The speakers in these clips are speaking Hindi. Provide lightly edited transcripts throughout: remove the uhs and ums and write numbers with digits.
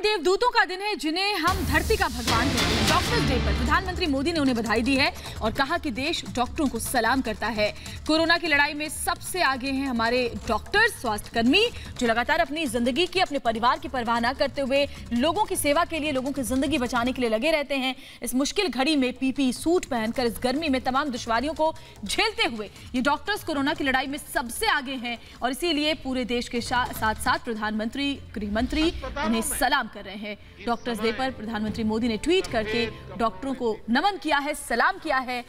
देवदूतों का दिन है जिन्हें हम धरती का भगवान कहते हैं। डॉक्टर्स डे पर प्रधानमंत्री मोदी ने उन्हें बधाई दी है और कहा कि देश डॉक्टरों को सलाम करता है। कोरोना की लड़ाई में सबसे आगे हैं हमारे डॉक्टर्स, स्वास्थ्यकर्मी, जो लगातार अपनी जिंदगी की, अपने परिवार की परवाह न करते हुए लोगों की सेवा के लिए, लोगों की जिंदगी बचाने के लिए लगे रहते हैं। इस मुश्किल घड़ी में पीपीई सूट पहनकर इस गर्मी में तमाम दुश्वारियों को झेलते हुए ये डॉक्टर्स कोरोना की लड़ाई में सबसे आगे हैं और इसीलिए पूरे देश के साथ साथ प्रधानमंत्री, गृह मंत्री उन्हें सलाम कर रहे हैं। डॉक्टर्स डे पर प्रधानमंत्री मोदी ने ट्वीट करके डॉक्टरों को नमन किया है, सलाम किया है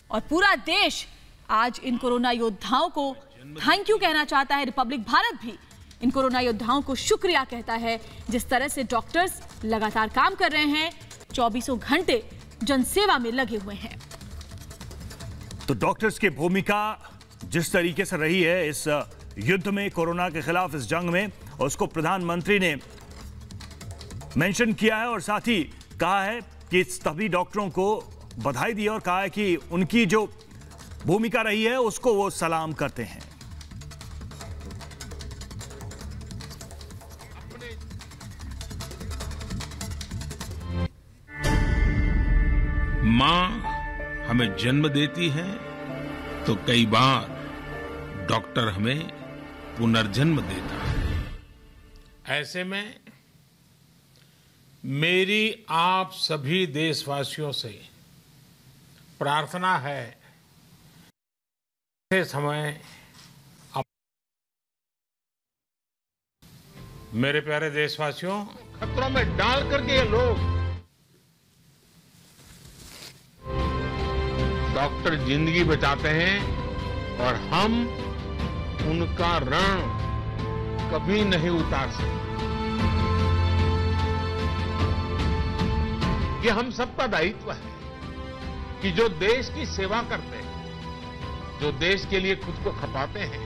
और पूरा देश आज इन कोरोना योद्धाओं को थैंक यू कहना चाहता है। रिपब्लिक भारत भी इन कोरोना योद्धाओं को शुक्रिया कहता है, जिस तरह से डॉक्टर्स लगातार काम कर रहे हैं, 24 घंटे जनसेवा में लगे हुए हैं। तो डॉक्टर्स की भूमिका जिस तरीके से रही है इस युद्ध में, कोरोना के खिलाफ इस जंग में, और उसको प्रधानमंत्री ने मेंशन किया है और साथ ही कहा है कि सभी डॉक्टरों को बधाई दी और कहा है कि उनकी जो भूमिका रही है उसको वो सलाम करते हैं। मां हमें जन्म देती है तो कई बार डॉक्टर हमें पुनर्जन्म देता है। ऐसे में मेरी आप सभी देशवासियों से प्रार्थना है, ऐसे समय मेरे प्यारे देशवासियों, खतरों में डाल करके ये लोग डॉक्टर जिंदगी बचाते हैं और हम उनका ऋण कभी नहीं उतार सकते। ये हम सबका दायित्व है कि जो देश की सेवा करते हैं, जो देश के लिए खुद को खपाते हैं,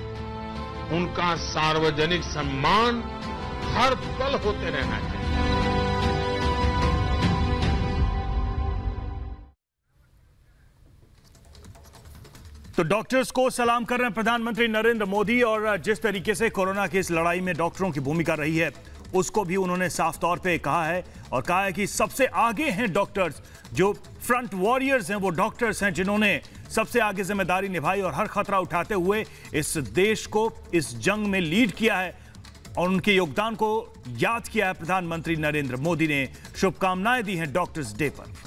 उनका सार्वजनिक सम्मान हर पल होते रहना चाहिए। तो डॉक्टर्स को सलाम कर रहे हैं प्रधानमंत्री नरेंद्र मोदी और जिस तरीके से कोरोना की इस लड़ाई में डॉक्टरों की भूमिका रही है उसको भी उन्होंने साफ तौर पे कहा है और कहा है कि सबसे आगे हैं डॉक्टर्स, जो फ्रंट वॉरियर्स हैं वो डॉक्टर्स हैं जिन्होंने सबसे आगे जिम्मेदारी निभाई और हर खतरा उठाते हुए इस देश को इस जंग में लीड किया है और उनके योगदान को याद किया है। प्रधानमंत्री नरेंद्र मोदी ने शुभकामनाएं दी हैं डॉक्टर्स डे पर।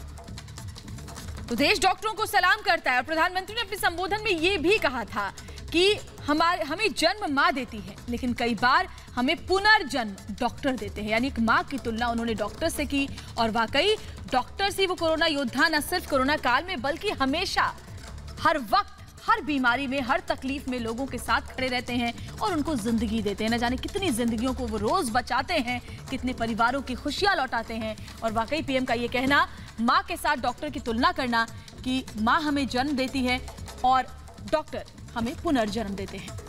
तो देश डॉक्टरों को सलाम करता है और प्रधानमंत्री ने अपने संबोधन में यह भी कहा था कि हमें जन्म मां देती है, लेकिन कई बार हमें पुनर्जन्म डॉक्टर देते हैं। यानी एक मां की तुलना उन्होंने डॉक्टर से की और वाकई डॉक्टर्स ही वो कोरोना योद्धा न सिर्फ कोरोना काल में बल्कि हमेशा, हर वक्त, हर बीमारी में, हर तकलीफ में लोगों के साथ खड़े रहते हैं और उनको जिंदगी देते हैं। न जाने कितनी जिंदगियों को वो रोज बचाते हैं, कितने परिवारों की खुशियां लौटाते हैं। और वाकई पीएम का ये कहना, मां के साथ डॉक्टर की तुलना करना कि मां हमें जन्म देती है और डॉक्टर हमें पुनर्जन्म देते हैं।